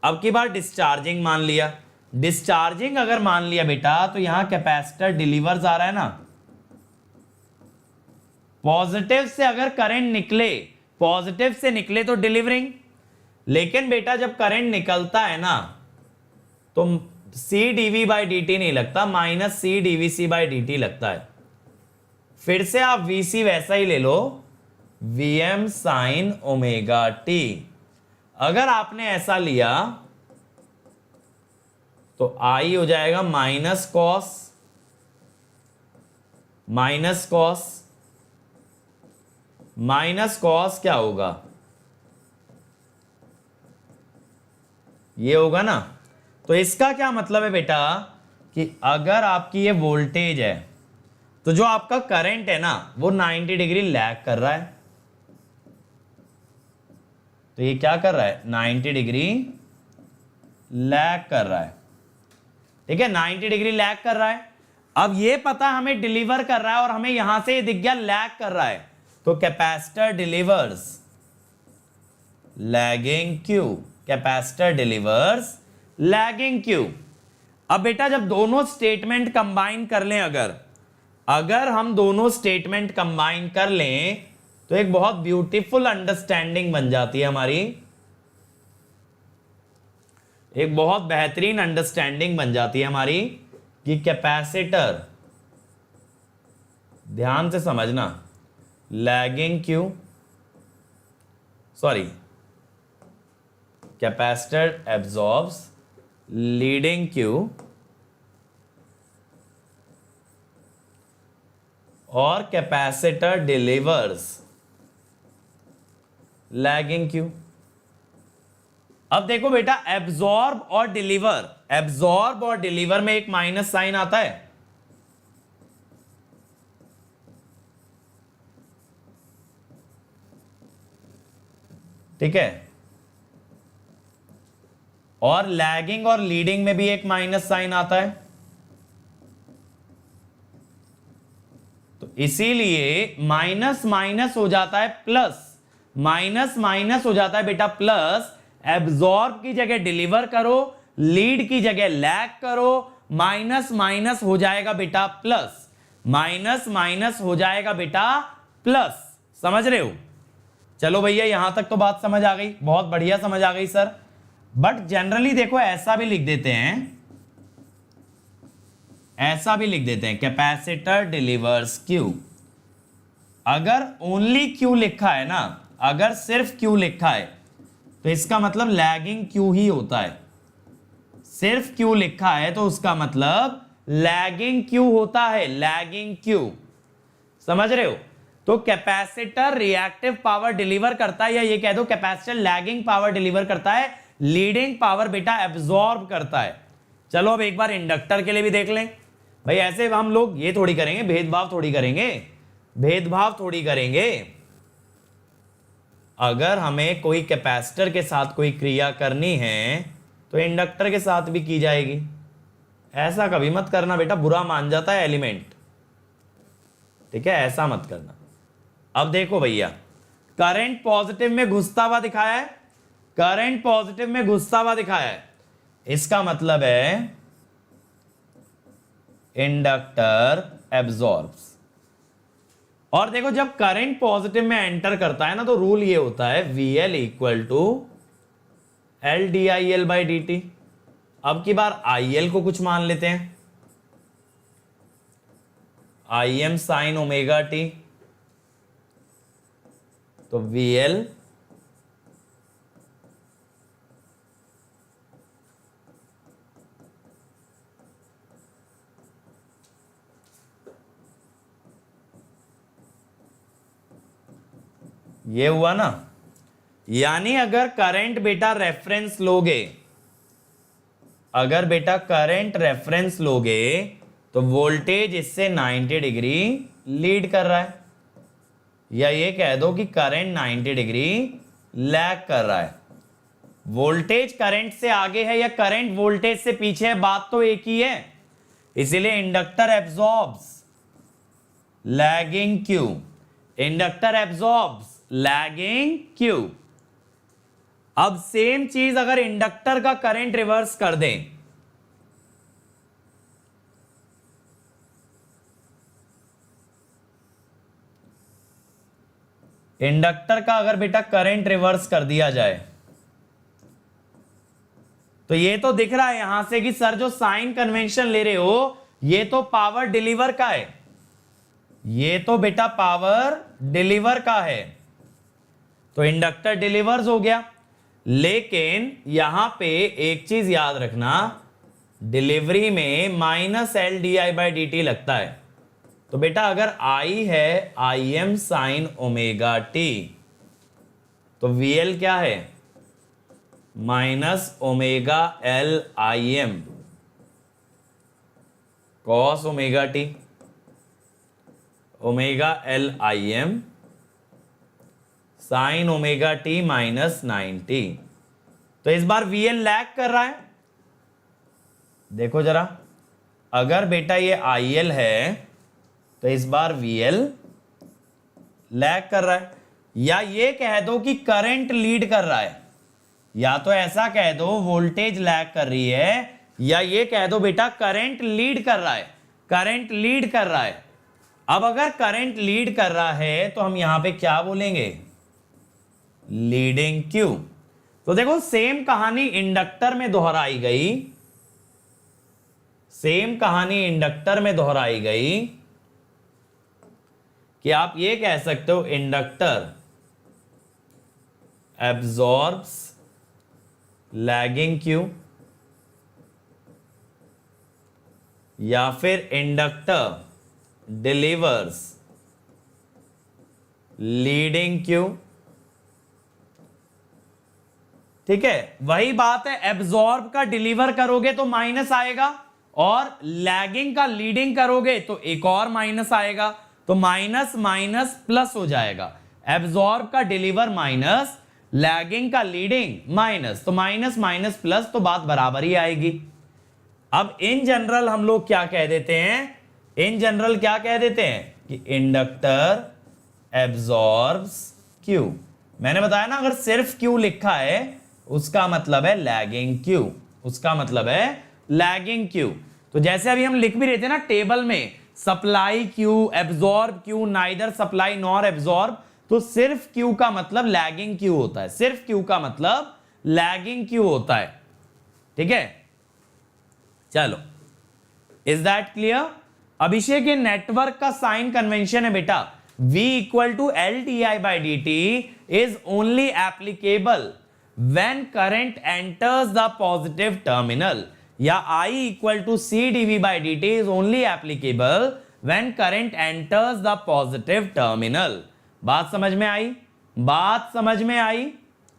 अब की बार डिस्चार्जिंग मान लिया, डिस्चार्जिंग अगर मान लिया बेटा, तो यहां कैपेसिटर डिलीवर्स आ रहा है ना, पॉजिटिव से अगर करंट निकले, पॉजिटिव से निकले तो डिलीवरिंग, लेकिन बेटा जब करंट निकलता है ना तो C DV by D T नहीं लगता, minus C DVC by D T लगता है। फिर से आप वीसी वैसा ही ले लो, Vm साइन ओमेगा टी। अगर आपने ऐसा लिया तो आई हो जाएगा minus cos, minus cos, minus cos क्या होगा? ये होगा ना। तो इसका क्या मतलब है बेटा कि अगर आपकी ये वोल्टेज है तो जो आपका करंट है ना वो 90 डिग्री लैग कर रहा है, तो ये क्या कर रहा है, 90 डिग्री लैग कर रहा है। ठीक है, 90 डिग्री लैग कर रहा है। अब ये पता हमें डिलीवर कर रहा है और हमें यहां से दिख गया लैग कर रहा है, तो capacitor delivers lagging Q, capacitor delivers lagging Q. अब बेटा जब दोनों स्टेटमेंट कंबाइन कर लें, अगर हम दोनों स्टेटमेंट कंबाइन कर लें तो एक बहुत ब्यूटीफुल अंडरस्टैंडिंग बन जाती है हमारी, एक बहुत बेहतरीन अंडरस्टैंडिंग बन जाती है हमारी कि कैपेसिटर, ध्यान से समझना, lagging Q, sorry, capacitor absorbs leading Q और कैपेसिटर डिलीवर्स लैगिंग क्यू। अब देखो बेटा, एब्जॉर्ब और डिलीवर में एक माइनस साइन आता है। ठीक है, और लैगिंग और लीडिंग में भी एक माइनस साइन आता है। तो इसीलिए माइनस माइनस हो जाता है प्लस, माइनस माइनस हो जाता है बेटा प्लस। एब्जॉर्ब की जगह डिलीवर करो, लीड की जगह लैग करो, माइनस माइनस हो जाएगा बेटा प्लस, माइनस माइनस हो जाएगा बेटा प्लस। समझ रहे हो? चलो भैया, यहां तक तो बात समझ आ गई, बहुत बढ़िया समझ आ गई सर। बट जनरली देखो ऐसा भी लिख देते हैं, ऐसा भी लिख देते हैं, कैपेसिटर डिलीवर्स क्यू। अगर ओनली क्यू लिखा है ना, अगर सिर्फ क्यू लिखा है तो इसका मतलब लैगिंग क्यू ही होता है। सिर्फ क्यू लिखा है तो उसका मतलब लैगिंग क्यू होता है, लैगिंग क्यू। समझ रहे हो? तो कैपेसिटर रिएक्टिव पावर डिलीवर करता है, या ये कह दो कैपेसिटर लैगिंग पावर डिलीवर करता है, लीडिंग पावर बेटा एब्जॉर्ब करता है। चलो अब एक बार इंडक्टर के लिए भी देख लें। भाई ऐसे हम लोग ये थोड़ी करेंगे, भेदभाव थोड़ी करेंगे, भेदभाव थोड़ी करेंगे। अगर हमें कोई कैपेसिटर के साथ कोई क्रिया करनी है तो इंडक्टर के साथ भी की जाएगी। ऐसा कभी मत करना बेटा, बुरा मान जाता है एलिमेंट। ठीक है, ऐसा मत करना। अब देखो भैया, करंट पॉजिटिव में घुसता हुआ दिखाया है, करंट पॉजिटिव में घुसता हुआ दिखाया है, इसका मतलब है इंडक्टर एब्जॉर्ब्स। और देखो जब करंट पॉजिटिव में एंटर करता है ना, तो रूल ये होता है VL equal to LdIL by dt। अब की बार IL को कुछ मान लेते हैं, Im साइन ओमेगा t, तो VL ये हुआ ना। यानी अगर करंट बेटा रेफरेंस लोगे, अगर बेटा करंट रेफरेंस लोगे तो वोल्टेज इससे 90 डिग्री लीड कर रहा है, या ये कह दो कि करंट 90 डिग्री लैग कर रहा है। वोल्टेज करंट से आगे है या करंट वोल्टेज से पीछे है, बात तो एक ही है। इसीलिए inductor absorbs lagging Q, inductor absorbs lagging Q. अब सेम चीज अगर इंडक्टर का करंट रिवर्स कर दें, इंडक्टर का अगर बेटा करंट रिवर्स कर दिया जाए, तो ये तो दिख रहा है यहां से कि सर जो साइन कन्वेंशन ले रहे हो ये तो पावर डिलीवर का है, ये तो बेटा पावर डिलीवर का है, तो इंडक्टर डिलीवर्स हो गया। लेकिन यहां पे एक चीज याद रखना, डिलीवरी में माइनस LdI/dt लगता है। तो बेटा अगर I है Im साइन ओमेगा t, तो VL क्या है, minus omega LIm cos omega t, omega LIm sign omega T minus 90। तो इस बार VL लैग कर रहा है। देखो जरा, अगर बेटा ये IL है तो इस बार VL लैग कर रहा है, या ये कह दो कि करंट लीड कर रहा है, या तो ऐसा कह दो वोल्टेज लैग कर रही है, या ये कह दो बेटा करंट लीड कर रहा है, करंट लीड कर रहा है। अब अगर करंट लीड कर रहा है तो हम यहां पे क्या बोलेंगे, लीडिंग क्यू। तो देखो सेम कहानी इंडक्टर में दोहराई गई, सेम कहानी इंडक्टर में दोहराई गई कि आप ये कह सकते हो इंडक्टर एब्जॉर्ब्स लैगिंग क्यू, या फिर इंडक्टर डिलीवर्स लीडिंग क्यू। ठीक है, वही बात है, एब्जॉर्ब का डिलीवर करोगे तो माइनस आएगा, और लैगिंग का लीडिंग करोगे तो एक और माइनस आएगा, तो माइनस माइनस प्लस हो जाएगा। एब्जॉर्ब का डिलीवर माइनस, लैगिंग का लीडिंग माइनस, तो माइनस माइनस प्लस, तो बात बराबर ही आएगी। अब इन जनरल हम लोग क्या कह देते हैं, इन जनरल क्या कह देते हैं कि इंडक्टर एब्जॉर्ब्स क्यू। मैंने बताया ना, अगर सिर्फ क्यू लिखा है उसका मतलब है लैगिंग क्यू, उसका मतलब है लैगिंग क्यू। तो जैसे अभी हम लिख भी रहे थे ना टेबल में, supply Q, absorb Q, neither supply nor absorb, तो सिर्फ क्यू का मतलब लैगिंग क्यू होता है, सिर्फ क्यू का मतलब लैगिंग क्यू होता है। ठीक है, चलो, इज दैट क्लियर? अभिषेक, ये नेटवर्क का साइन कन्वेंशन है बेटा, V equal to LdI/dt is only applicable when current enters the positive terminal, या I equal to CdV/dt is only applicable when current enters the positive terminal। बात समझ में आई? बात समझ में आई?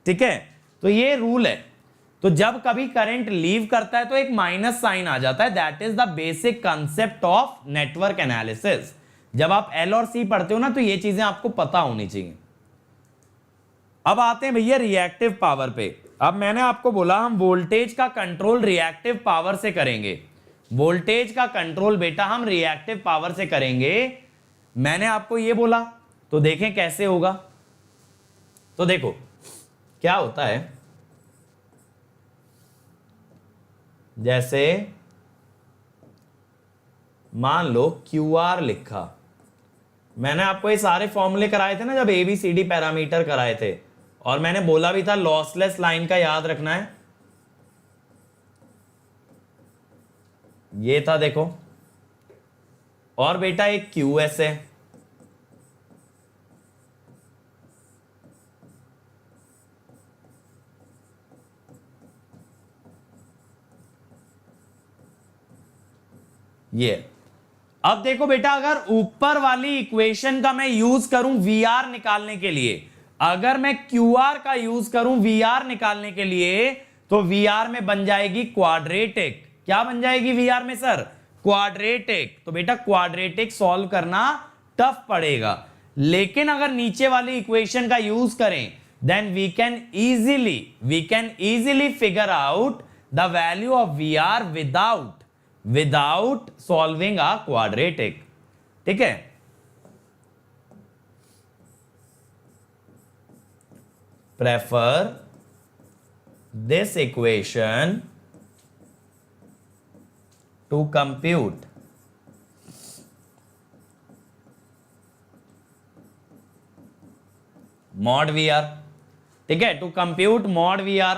ठीक है, तो ये रूल है। तो जब कभी करंट लीव करता है तो एक माइनस साइन आ जाता है, that is the basic concept of network analysis. जब आप L और C पढ़ते हो ना तो ये चीजें आपको पता होनी चाहिए। अब आते हैं भैया रिएक्टिव पावर पे। अब मैंने आपको बोला हम वोल्टेज का कंट्रोल रिएक्टिव पावर से करेंगे, वोल्टेज का कंट्रोल बेटा हम रिएक्टिव पावर से करेंगे, मैंने आपको ये बोला। तो देखें कैसे होगा। तो देखो क्या होता है, जैसे मान लो QR लिखा, मैंने आपको ये सारे फॉर्मूले कराए थे ना जब ABCD पैरामीटर कराए थे, और मैंने बोला भी था लॉसलेस लाइन का याद रखना है, ये था देखो। और बेटा एक QS है, ये। अब देखो बेटा, अगर ऊपर वाली इक्वेशन का मैं यूज करूं VR निकालने के लिए, अगर मैं QR का यूज करूं VR निकालने के लिए, तो VR में बन जाएगी क्वाड्रेटिक। क्या बन जाएगी VR में सर? क्वाड्रेटिक। तो बेटा क्वाड्रेटिक सॉल्व करना टफ पड़ेगा, लेकिन अगर नीचे वाली इक्वेशन का यूज करें then we can easily figure out the value of VR without solving a quadratic. ठीक है, prefer this equation to compute mod VR। ठीक है, to compute mod VR।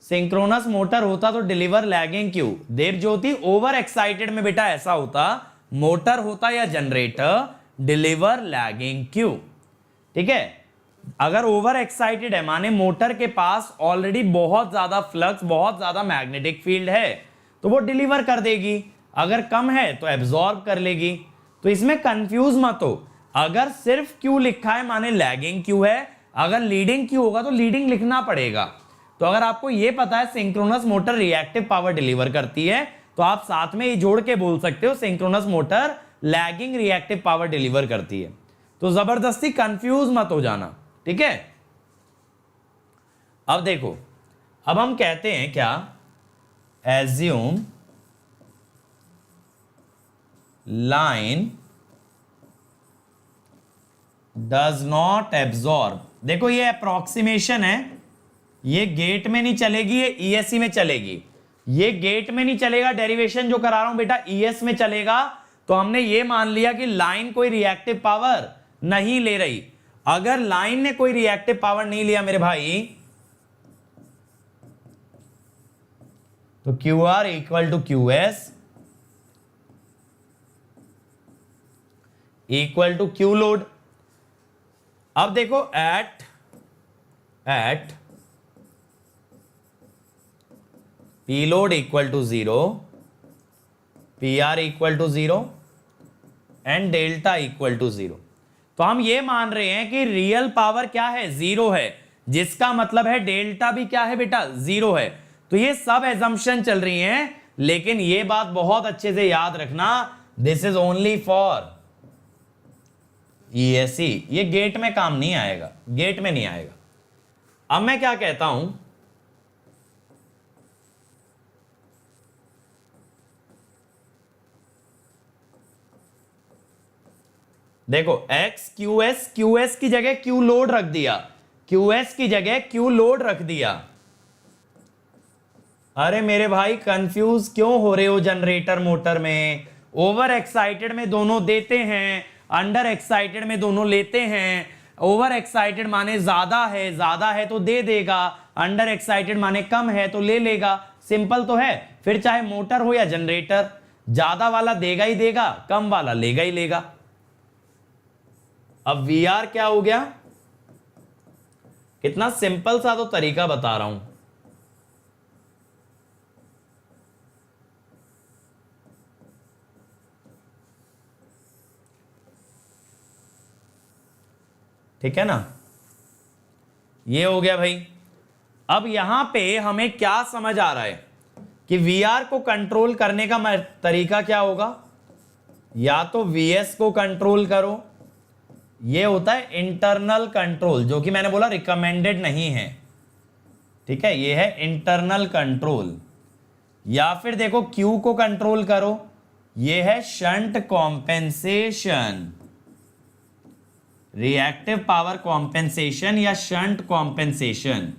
Synchronous motor होता तो deliver lagging Q. Dev Jyoti, over excited में बेटा ऐसा होता, मोटर होता या जनरेटर, डिलीवर लैगिंग क्यू। ठीक है, अगर ओवर एक्साइटेड है माने मोटर के पास ऑलरेडी बहुत ज्यादा फ्लक्स, बहुत ज्यादा मैग्नेटिक फील्ड है, तो वो डिलीवर कर देगी, अगर कम है तो एब्जॉर्ब कर लेगी। तो इसमें कंफ्यूज मत हो, अगर सिर्फ क्यू लिखा है माने लैगिंग क्यू है, अगर लीडिंग क्यू होगा तो लीडिंग लिखना पड़ेगा। तो अगर आपको यह पता है synchronous motor reactive power deliver करती है, तो आप साथ में ये जोड़ के बोल सकते हो synchronous motor lagging reactive power deliver करती है। तो तो जबरदस्ती कंफ्यूज मत हो जाना, ठीक है। अब देखो, अब हम कहते हैं क्या, assume line does not absorb. देखो ये अप्रोक्सीमेशन है, ये गेट में नहीं चलेगी, ये ईएससी में चलेगी। ये गेट में नहीं चलेगा, डेरिवेशन जो करा रहा हूं बेटा ईएस में चलेगा। तो हमने ये मान लिया कि लाइन कोई रिएक्टिव पावर नहीं ले रही। अगर लाइन ने कोई रिएक्टिव पावर नहीं लिया मेरे भाई, तो Q R equal to Q S equal to Q load. अब देखो at P load equal to 0, P R equal to 0 and delta equal to 0। तो हम ये मान रहे हैं कि रियल पावर क्या है, 0 है, जिसका मतलब है डेल्टा भी क्या है बेटा, 0 है। तो ये सब एजम्पशन चल रही हैं, लेकिन ये बात बहुत अच्छे से याद रखना, this is only for ESC. ये गेट में काम नहीं आएगा, गेट में नहीं आएगा। अब मैं क्या कहता हूं, देखो एक्स क्यू एस की जगह क्यू लोड रख दिया, क्यू एस की जगह क्यू लोड रख दिया। अरे मेरे भाई कंफ्यूज क्यों हो रहे हो जनरेटर मोटर में? ओवर एक्साइटेड में दोनों देते हैं, अंडर एक्साइटेड में दोनों लेते हैं। ओवर एक्साइटेड माने ज्यादा है तो दे देगा, अंडर एक्साइटेड माने कम है तो ले लेगा। सिंपल तो है। फिर चाहे मोटर हो या जनरेटर, ज्यादा वाला देगा ही देगा, कम वाला लेगा ही लेगा। अब वी आर क्या हो गया, कितना सिंपल सा तो तरीका बता रहा हूं। ठीक है ना, ये हो गया भाई। अब यहां पे हमें क्या समझ आ रहा है कि वी आर को कंट्रोल करने का तरीका क्या होगा, या तो वीएस को कंट्रोल करो, ये होता है इंटरनल कंट्रोल, जो कि मैंने बोला रिकमेंडेड नहीं है, ठीक है, ये है इंटरनल कंट्रोल। या फिर देखो क्यू को कंट्रोल करो, ये है shunt compensation, reactive power compensation या शंट कॉम्पेंसेशन।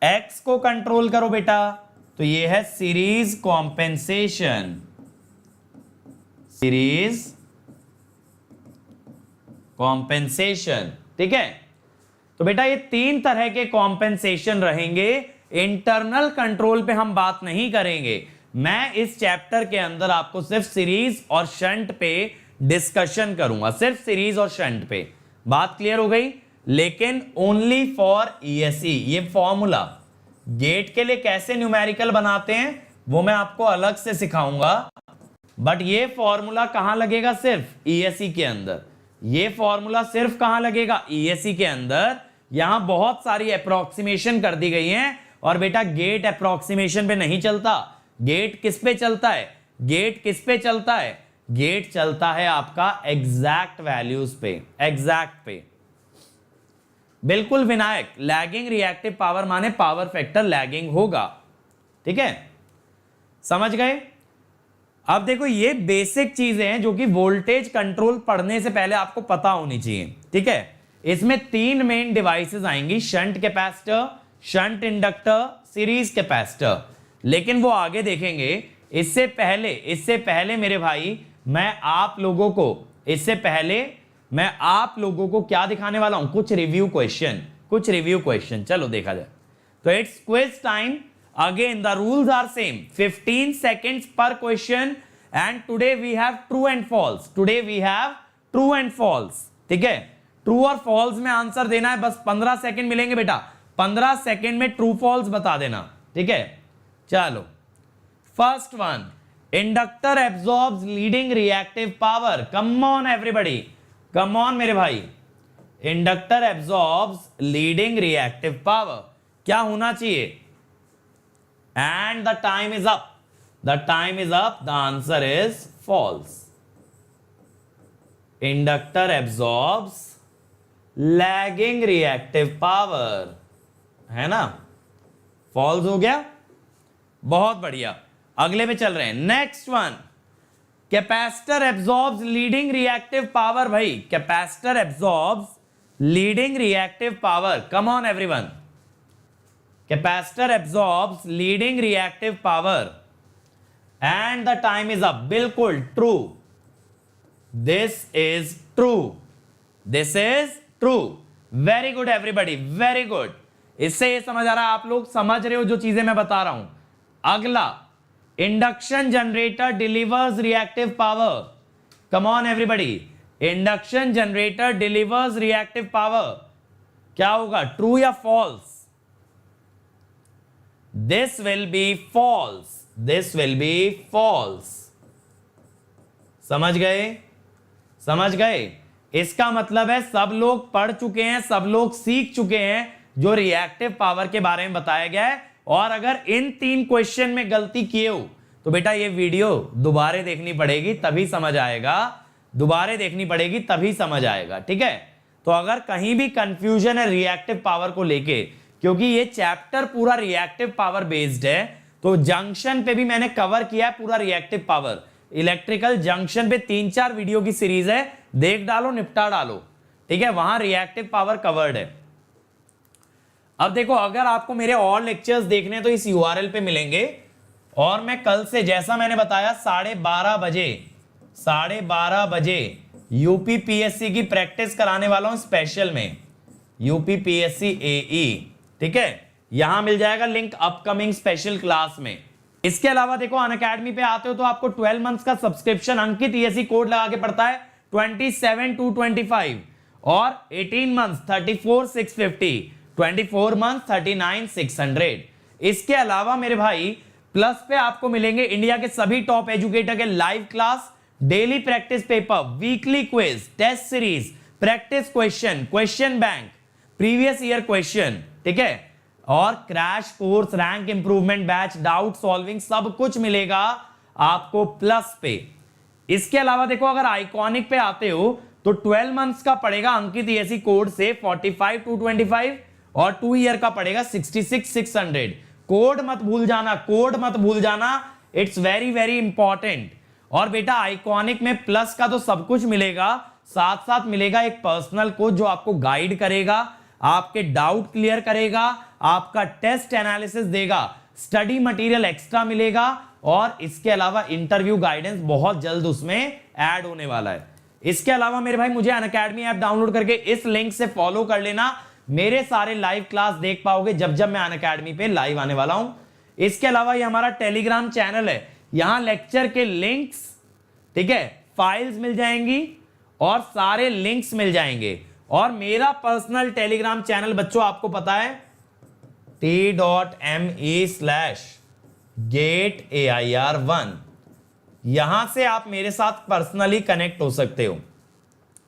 एक्स को कंट्रोल करो बेटा, तो ये है सीरीज कॉम्पेंसेशन, सीरीज कॉम्पेंसेशन, ठीक है। तो बेटा ये तीन तरह के कॉम्पेंसेशन रहेंगे। इंटरनल कंट्रोल पे हम बात नहीं करेंगे, मैं इस चैप्टर के अंदर आपको सिर्फ सीरीज और शंट पे डिस्कशन करूंगा, सिर्फ सीरीज और शंट पे। बात क्लियर हो गई? लेकिन ओनली फॉर ईएससी। ये फॉर्मूला गेट के लिए कैसे न्यूमेरिकल बनाते हैं वो मैं आपको अलग से सिखाऊंगा, बट ये फॉर्मूला कहां लगेगा, सिर्फ ईएससी के अंदर। ये फॉर्मूला सिर्फ कहां लगेगा, ईएससी के अंदर। यहां बहुत सारी अप्रोक्सीमेशन कर दी गई हैं, और बेटा गेट अप्रोक्सीमेशन पे नहीं चलता। गेट किस पे चलता है, गेट किस पे चलता है, गेट चलता है आपका एग्जैक्ट वैल्यूज पे, एग्जैक्ट पे। बिल्कुल विनायक, लैगिंग रिएक्टिव पावर माने पावर फैक्टर लैगिंग होगा, ठीक है, समझ गए? अब देखो ये बेसिक चीजें हैं जो कि वोल्टेज कंट्रोल पढ़ने से पहले आपको पता होनी चाहिए, ठीक है। इसमें तीन मेन डिवाइसेस आएंगी, shunt capacitor, shunt inductor, series capacitor, लेकिन वो आगे देखेंगे। इससे पहले मेरे भाई मैं आप लोगों को क्या दिखाने वाला हूं, कुछ रिव्यू क्वेश्चन, चलो देखा जाए। तो it's quiz time. Again, the rules are same. 15 seconds per question, and today we have true and false. ठीक है, ट्रू और फॉल्स में आंसर देना है, बस 15 सेकंड मिलेंगे बेटा। 15 सेकंड में ट्रू फॉल्स बता देना, ठीक है। चलो, first one, inductor absorbs leading reactive power. Come on everybody, come on मेरे भाई। Inductor absorbs leading reactive power, क्या होना चाहिए? And the time is up. The answer is false. Inductor absorbs lagging reactive power, है ना, false हो गया। बहुत बढ़िया, अगले पे चल रहे हैं। Next one, capacitor absorbs leading reactive power. भाई capacitor absorbs leading reactive power, come on everyone. Capacitor absorbs leading reactive power and the time is up. बिल्कुल true, this is true, this is true. Very good everybody, very good. इससे ये समझ आ रहा है आप लोग समझ रहे हो जो चीजें मैं बता रहा हूं। अगला, induction generator delivers reactive power. Come on everybody, induction generator delivers reactive power. क्या होगा, ट्रू या false? This will be false, this will be false. समझ गए, समझ गए? इसका मतलब है सब लोग पढ़ चुके हैं, सब लोग सीख चुके हैं जो रिएक्टिव पावर के बारे में बताया गया है। और अगर इन 3 क्वेश्चन में गलती किए हो तो बेटा ये वीडियो दोबारा देखनी पड़ेगी, तभी समझ आएगा, दोबारा देखनी पड़ेगी तभी समझ आएगा, ठीक है। तो अगर कहीं भी कंफ्यूजन है रिएक्टिव पावर को लेके, क्योंकि ये चैप्टर पूरा रिएक्टिव पावर बेस्ड है, तो जंक्शन पे भी मैंने कवर किया है पूरा रिएक्टिव पावर। इलेक्ट्रिकल जंक्शन पे 3-4 वीडियो की सीरीज है, देख डालो, निपटा डालो, ठीक है, वहां रिएक्टिव पावर कवर्ड है। अब देखो, अगर आपको मेरे और लेक्चर्स देखने हैं तो इस URL पे मिलेंगे। और मैं कल से, जैसा मैंने बताया, 12:30 बजे यूपीपीएससी की प्रैक्टिस कराने वाला हूं स्पेशल में, यूपीपीएससी AE, ठीक है। यहां मिल जाएगा लिंक अपकमिंग स्पेशल क्लास में। इसके अलावा देखो, अनअकैडमी पे आते हो तो आपको 12 मंथ्स का सब्सक्रिप्शन अंकित ESE कोड लगा के पड़ता है 27,225, और 18 मंथ्स 34,650, 24 मंथ 39,600। इसके अलावा मेरे भाई प्लस पे आपको मिलेंगे इंडिया के सभी टॉप एजुकेटर के live class, daily practice paper, weekly quiz, test series, practice question, question bank, previous year question, ठीक है, और crash course, rank improvement batch, doubt solving, सब कुछ मिलेगा आपको प्लस पे। इसके अलावा देखो, अगर आइकॉनिक पे आते हो तो 12 मंथ्स का पड़ेगा अंकित ESE कोड से 45,225, और 2 ईयर का पड़ेगा 66,600। कोड मत भूल जाना, कोड मत भूल जाना, इट्स वेरी वेरी इंपॉर्टेंट। और बेटा आइकॉनिक में प्लस का तो सब कुछ मिलेगा, साथ साथ मिलेगा एक पर्सनल कोच जो आपको गाइड करेगा, आपके डाउट क्लियर करेगा, आपका टेस्ट एनालिसिस देगा, स्टडी मटेरियल एक्स्ट्रा मिलेगा, और इसके अलावा इंटरव्यू गाइडेंस बहुत जल्द उसमें ऐड होने वाला है। इसके अलावा मेरे भाई मुझे अनअकैडमी ऐप डाउनलोड करके इस लिंक से फॉलो कर लेना, मेरे सारे लाइव क्लास देख पाओगे जब जब मैं अनअकैडमी पे लाइव आने वाला हूं। इसके अलावा ये हमारा टेलीग्राम चैनल है, यहां लेक्चर के लिंक्स, ठीक है, फाइल्स मिल जाएंगी और सारे लिंक्स मिल जाएंगे। और मेरा पर्सनल टेलीग्राम चैनल बच्चों आपको पता है t.me/GateAIR1, यहां से आप मेरे साथ पर्सनली कनेक्ट हो सकते हो।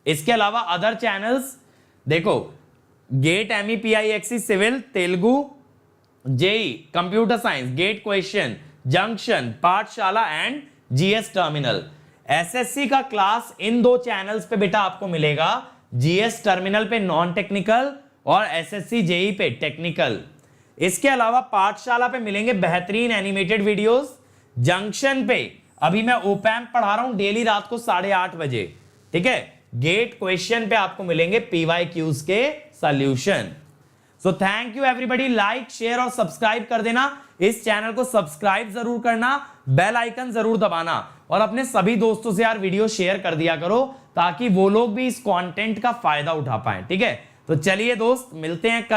इसके अलावा अदर चैनल्स देखो, GATE MEPIXE civil, Telugu, JEE computer science, GATE question, junction, Pathshala and GS terminal. SSC का क्लास इन 2 चैनल्स पे बेटा आपको मिलेगा, GS टर्मिनल पे नॉन टेक्निकल और SSC JEE पे टेक्निकल। इसके अलावा पाठशाला पे मिलेंगे बेहतरीन एनिमेटेड वीडियोस। जंक्शन पे अभी मैं ओपैम्प पढ़ा रहा हूं डेली रात को 8:30 बजे, ठीक है। गेट क्वेश्चन पे आपको मिलेंगे PYQs के solution. So thank you everybody, like share और सब्सक्राइब कर देना, इस चैनल को सब्सक्राइब जरूर करना, बेल आइकन जरूर दबाना, और अपने सभी दोस्तों से यार वीडियो शेयर कर दिया करो ताकि वो लोग भी इस कंटेंट का फायदा उठा पाए, ठीक है। तो चलिए दोस्त, मिलते हैं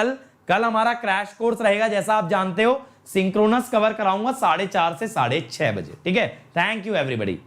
कल हमारा क्रैश कोर्स रहेगा, जैसा आप जानते हो, सिंक्रोनस कवर कराऊंगा 4:30 से 6:30 बजे, ठीक है। Thank you everybody.